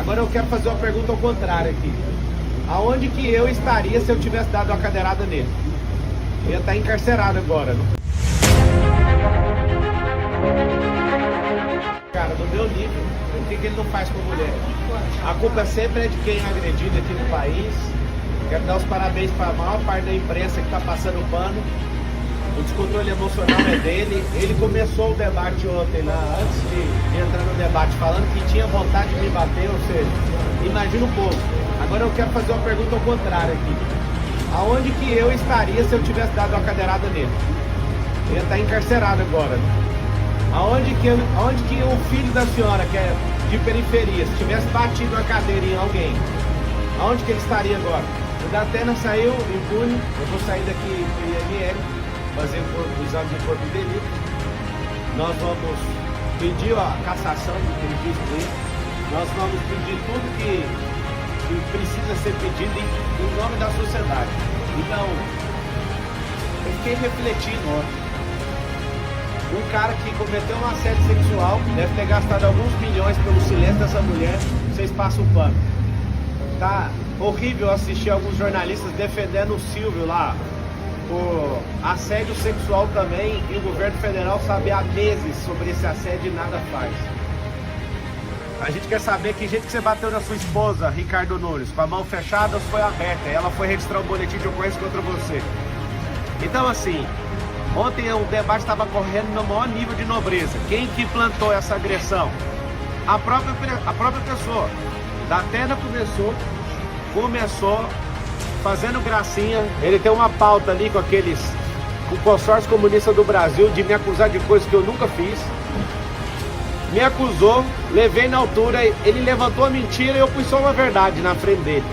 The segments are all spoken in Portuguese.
Agora eu quero fazer uma pergunta ao contrário aqui. Aonde que eu estaria se eu tivesse dado uma cadeirada nele? Eu ia estar encarcerado agora, não? Cara, no meu nível, o que ele não faz com a mulher? A culpa sempre é de quem é agredido aqui no país. Quero dar os parabéns para a maior parte da imprensa que está passando o pano. O descontrole emocional é dele. Ele começou o debate ontem, lá, antes de entrar no debate, falando que tinha vontade de me bater, ou seja, imagina um pouco. Agora eu quero fazer uma pergunta ao contrário aqui. Aonde que eu estaria se eu tivesse dado uma cadeirada nele? Eu ia estar encarcerado agora. Aonde que o filho da senhora, que é de periferia, se tivesse batido uma cadeira em alguém, aonde que ele estaria agora? O Datena saiu impune, eu vou sair daqui do IML, fazer o exame de corpo de delito. Nós vamos pedir a cassação do que ele disse com isso. Nós vamos pedir tudo que precisa ser pedido em nome da sociedade. Então, eu fiquei refletindo ontem. Um cara que cometeu um assédio sexual deve ter gastado alguns milhões pelo silêncio dessa mulher. Vocês passam o pano. Tá horrível assistir alguns jornalistas defendendo o Silvio lá por assédio sexual também, e o governo federal sabe há meses sobre esse assédio e nada faz. A gente quer saber que jeito que você bateu na sua esposa, Ricardo Nunes, com a mão fechada ou foi aberta, ela foi registrar um boletim de ocorrência contra você. Então assim, ontem o debate estava correndo no maior nível de nobreza. Quem que plantou essa agressão? A própria pessoa. Datena começou fazendo gracinha. Ele tem uma pauta ali com o consórcio comunista do Brasil de me acusar de coisas que eu nunca fiz. Me acusou, levei na altura, ele levantou a mentira e eu pus só uma verdade na frente dele.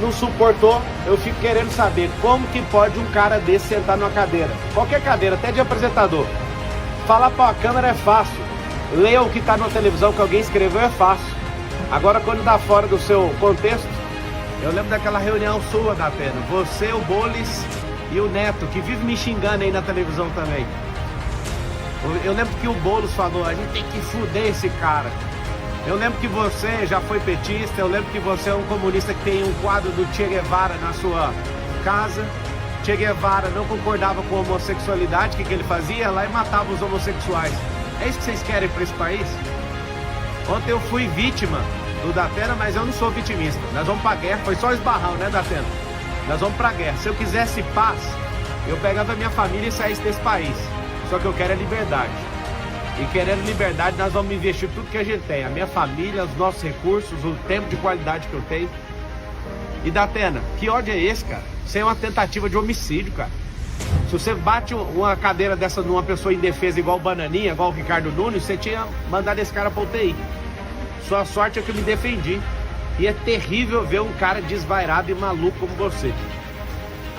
Não suportou, eu fico querendo saber como que pode um cara desse sentar numa cadeira, qualquer cadeira, até de apresentador. Falar para a câmera é fácil, ler o que está na televisão que alguém escreveu é fácil. Agora quando está fora do seu contexto, eu lembro daquela reunião sua, Datena, você, o Boles e o Neto, que vive me xingando aí na televisão também. Eu lembro que o Boulos falou, a gente tem que fuder esse cara. Eu lembro que você já foi petista, eu lembro que você é um comunista que tem um quadro do Che Guevara na sua casa. Che Guevara não concordava com a homossexualidade, o que ele fazia? Lá e matava os homossexuais. É isso que vocês querem para esse país? Ontem eu fui vítima do Datena, mas eu não sou vitimista. Nós vamos pra guerra, foi só esbarrão, né, Datena? Nós vamos pra guerra. Se eu quisesse paz, eu pegava minha família e saísse desse país. Só que eu quero é liberdade. E querendo liberdade, nós vamos investir tudo que a gente tem. A minha família, os nossos recursos, o tempo de qualidade que eu tenho. E Datena, que ódio é esse, cara? Isso é uma tentativa de homicídio, cara. Se você bate uma cadeira dessa numa pessoa indefesa igual o Bananinha, igual o Ricardo Nunes, você tinha mandado esse cara pra UTI. Sua sorte é que eu me defendi. E é terrível ver um cara desvairado e maluco como você.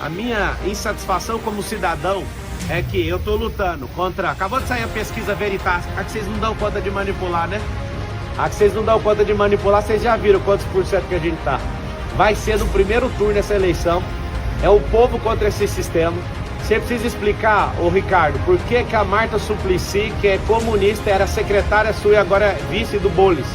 A minha insatisfação como cidadão é que eu tô lutando contra... Acabou de sair a pesquisa Veritas, a que vocês não dão conta de manipular, né? A que vocês não dão conta de manipular, vocês já viram quantos por cento que a gente tá. Vai ser no primeiro turno essa eleição. É o povo contra esse sistema. Você precisa explicar, ô Ricardo, por que que a Marta Suplicy, que é comunista, era secretária sua e agora é vice do Boles.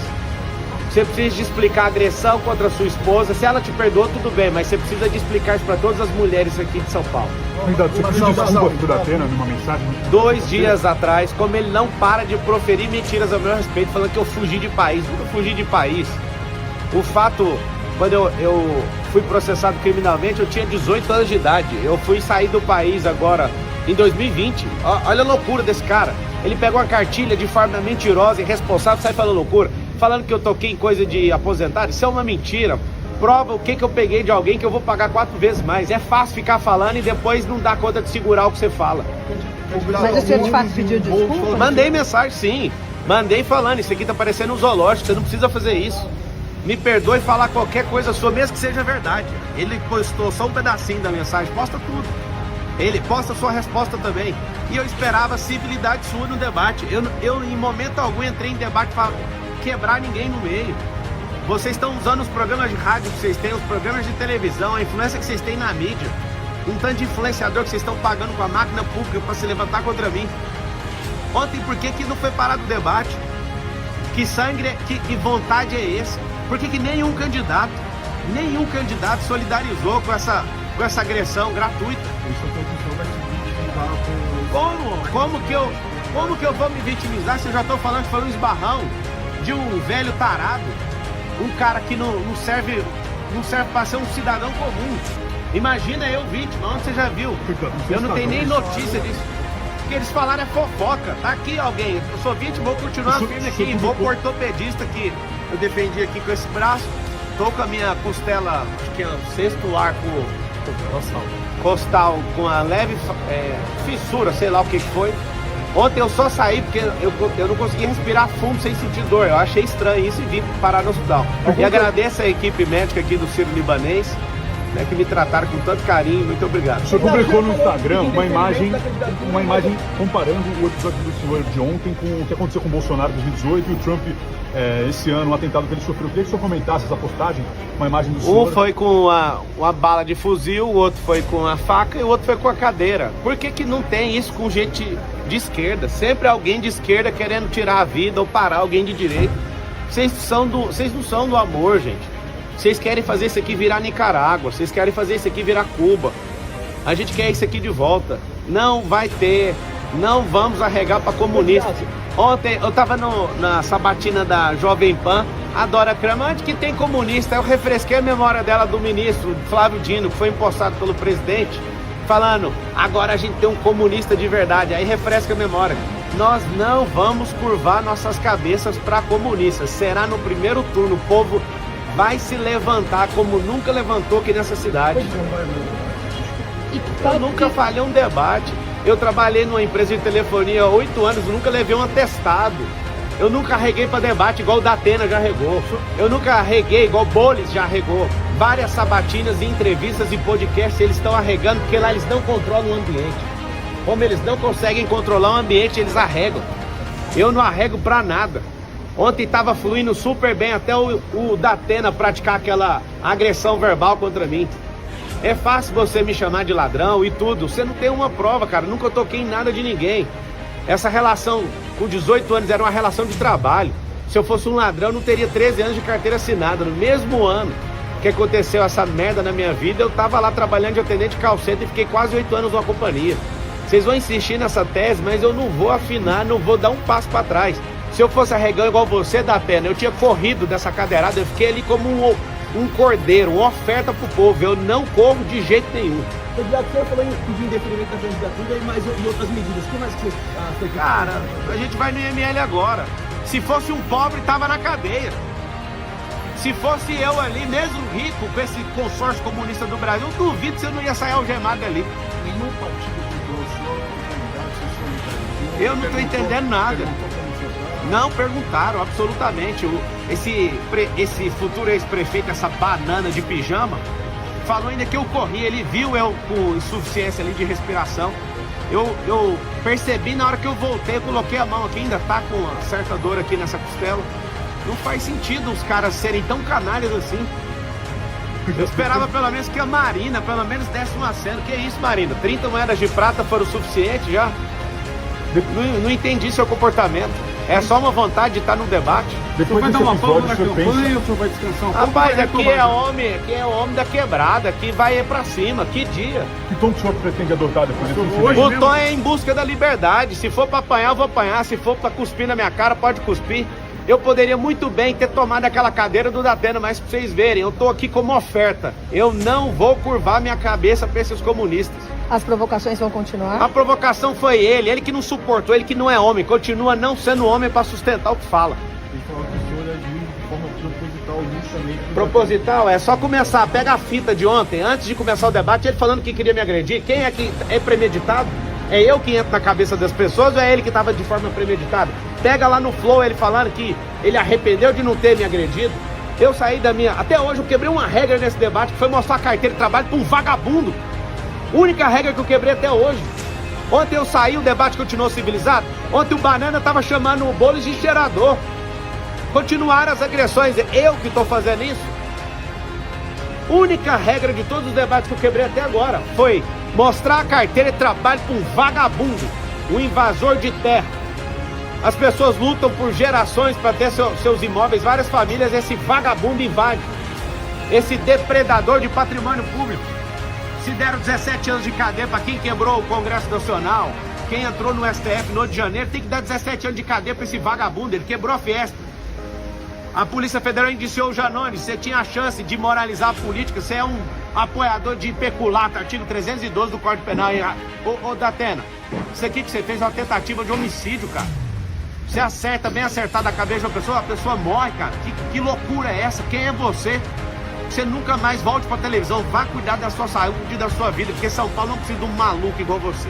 Você precisa de explicar a agressão contra a sua esposa. Se ela te perdoou, tudo bem, mas você precisa de explicar isso para todas as mulheres aqui de São Paulo. Você pediu desculpa pro Datena numa mensagem? 2 dias atrás, como ele não para de proferir mentiras ao meu respeito, falando que eu fugi de país. Nunca fugi de país. O fato, quando eu fui processado criminalmente, eu tinha 18 anos de idade. Eu fui sair do país agora, em 2020. Olha a loucura desse cara. Ele pegou uma cartilha de forma mentirosa, irresponsável, sai falando loucura. Falando que eu toquei em coisa de aposentado, isso é uma mentira. Prova o que eu peguei de alguém que eu vou pagar 4 vezes mais. É fácil ficar falando e depois não dar conta de segurar o que você fala. Mas o senhor de fato pediu desculpa? Mandei mensagem, sim. Mandei falando, isso aqui tá parecendo um zoológico, você não precisa fazer isso. Me perdoe falar qualquer coisa sua, mesmo que seja verdade. Ele postou só um pedacinho da mensagem, posta tudo. Ele posta sua resposta também. E eu esperava civilidade sua no debate. Eu em momento algum entrei em debate para quebrar ninguém no meio. Vocês estão usando os programas de rádio que vocês têm, os programas de televisão, a influência que vocês têm na mídia. Um tanto de influenciador que vocês estão pagando com a máquina pública para se levantar contra mim. Ontem, por que não foi parado o debate? Que sangue, que vontade é esse? Por que nenhum candidato solidarizou com essa agressão gratuita? Como que eu vou me vitimizar se eu já estou falando que foi um esbarrão de um velho tarado, um cara que não serve para ser um cidadão comum? Imagina eu vítima, onde você já viu? Eu não tenho nem notícia disso. O que eles falaram é fofoca. Tá aqui alguém, eu sou vítima, vou continuar firme aqui, vou pro ortopedista que eu defendi aqui com esse braço. Tô com a minha costela, acho que é o 6º arco costal com a leve fissura, sei lá o que foi. Ontem eu só saí porque eu não consegui respirar fundo sem sentir dor. Eu achei estranho isso e vim parar no hospital. E agradeço a equipe médica aqui do Sírio-Libanês, né, que me trataram com tanto carinho. Muito obrigado. O senhor publicou no Instagram uma imagem comparando o episódio do senhor de ontem com o que aconteceu com o Bolsonaro em 2018 e o Trump esse ano, o atentado que ele sofreu. Eu queria que o senhor comentasse essa postagem, uma imagem do senhor. Um foi com uma bala de fuzil, o outro foi com a faca e o outro foi com a cadeira. Por que não tem isso com gente de esquerda? Sempre alguém de esquerda querendo tirar a vida ou parar alguém de direita. Vocês não são do amor, gente. Vocês querem fazer isso aqui virar Nicarágua, vocês querem fazer isso aqui virar Cuba. A gente quer isso aqui de volta. Não vai ter, não vamos arregar para comunista. Ontem eu tava na sabatina da Jovem Pan, a Dora Kramer, onde que tem comunista? Eu refresquei a memória dela do ministro Flávio Dino, que foi empossado pelo presidente, falando, agora a gente tem um comunista de verdade. Aí refresca a memória. Nós não vamos curvar nossas cabeças para comunistas. Será no primeiro turno, o povo vai se levantar como nunca levantou aqui nessa cidade. Eu nunca falhei um debate. Eu trabalhei numa empresa de telefonia há 8 anos, nunca levei um atestado. Eu nunca arreguei para debate igual o Datena já arregou. Eu nunca arreguei igual o Bolis já arregou. Várias sabatinas e entrevistas e podcasts eles estão arregando porque lá eles não controlam o ambiente. Como eles não conseguem controlar o ambiente, eles arregam. Eu não arrego para nada. Ontem estava fluindo super bem até o Datena praticar aquela agressão verbal contra mim. É fácil você me chamar de ladrão e tudo. Você não tem uma prova, cara. Nunca toquei em nada de ninguém. Essa relação com 18 anos era uma relação de trabalho. Se eu fosse um ladrão, eu não teria 13 anos de carteira assinada. No mesmo ano que aconteceu essa merda na minha vida, eu tava lá trabalhando de atendente de call center e fiquei quase 8 anos numa companhia. Vocês vão insistir nessa tese, mas eu não vou afinar, não vou dar um passo para trás. Se eu fosse arregão igual você, Datena, eu tinha corrido dessa cadeirada, eu fiquei ali como um cordeiro, uma oferta pro povo. Eu não corro de jeito nenhum. O senhor falou em pedir indeferimento da candidatura e outras medidas. O que mais que você foi? Cara, a gente vai no IML agora. Se fosse um pobre, tava na cadeia. Se fosse eu ali, mesmo rico, com esse consórcio comunista do Brasil, eu duvido que você não ia sair algemado ali. Nenhum partido do senhor. Eu não tô entendendo nada. Não perguntaram, absolutamente. Esse futuro ex-prefeito, essa banana de pijama, falou ainda que eu corri. Ele viu eu com insuficiência ali de respiração. Eu percebi na hora que eu voltei, eu coloquei a mão aqui, ainda tá com uma certa dor aqui nessa costela. Não faz sentido os caras serem tão canalhas assim. Eu esperava pelo menos que a Marina, pelo menos desse uma cena. Que isso, Marina? 30 moedas de prata foram o suficiente já? Não entendi seu comportamento. É só uma vontade de estar no debate. Depois vai dar uma pausa na campanha pensa... ou o senhor vai descansar um pouco? Rapaz, aqui é homem da quebrada, aqui vai pra cima, que dia. Que tom que o senhor pretende adotar depois desse incidente? O tom é em busca da liberdade. Se for pra apanhar, eu vou apanhar. Se for pra cuspir na minha cara, pode cuspir. Eu poderia muito bem ter tomado aquela cadeira do Datena, mas pra vocês verem, eu tô aqui como oferta. Eu não vou curvar minha cabeça pra esses comunistas. As provocações vão continuar? A provocação foi ele que não suportou, ele que não é homem, continua não sendo homem pra sustentar o que fala. Ele falou que o senhor agiu de forma proposital, justamente. Proposital, é só começar, pega a fita de ontem, antes de começar o debate, ele falando que queria me agredir. Quem é que é premeditado? É eu que entro na cabeça das pessoas ou é ele que estava de forma premeditada? Pega lá no Flow ele falando que ele arrependeu de não ter me agredido. Eu saí da minha... Até hoje eu quebrei uma regra nesse debate, que foi mostrar a carteira de trabalho para um vagabundo. Única regra que eu quebrei até hoje. Ontem eu saí, o debate continuou civilizado. Ontem o Banana estava chamando o Bolis de cheirador. Continuaram as agressões. Eu que estou fazendo isso. Única regra de todos os debates que eu quebrei até agora foi mostrar a carteira de trabalho para um vagabundo, um invasor de terra. As pessoas lutam por gerações para ter seus imóveis, várias famílias, esse vagabundo invade. Esse depredador de patrimônio público. Se deram 17 anos de cadeia para quem quebrou o Congresso Nacional, quem entrou no STF no 8 de janeiro, tem que dar 17 anos de cadeia para esse vagabundo, ele quebrou a Fiesp. A Polícia Federal indiciou o Janones, você tinha a chance de moralizar a política, você é um apoiador de peculato, artigo 312 do Código Penal. Ô Datena, isso aqui que você fez é uma tentativa de homicídio, cara. Você acerta, bem acertado a cabeça de uma pessoa morre, cara. Que loucura é essa? Quem é você? Você nunca mais volte pra televisão, vá cuidar da sua saúde e da sua vida, porque São Paulo não precisa de um maluco igual você.